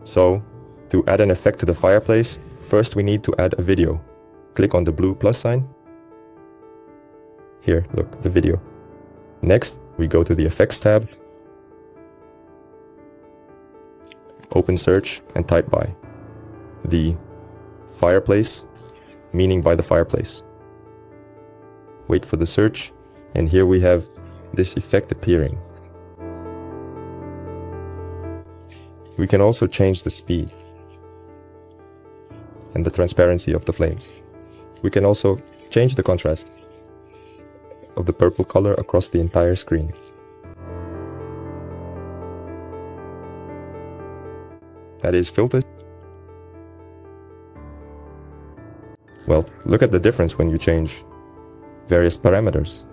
So, to add an effect to the fireplace, first we need to add a video. Click on the blue plus sign. Here, look, the video. Next, we go to the Effects tab, open search and type by the fireplace, meaning by the fireplace. Wait for the search, and here we have this effect appearing. We can also change the speed and the transparency of the flames. We can also change the contrast of the purple color across the entire screen. That is filtered. Well, look at the difference when you change various parameters.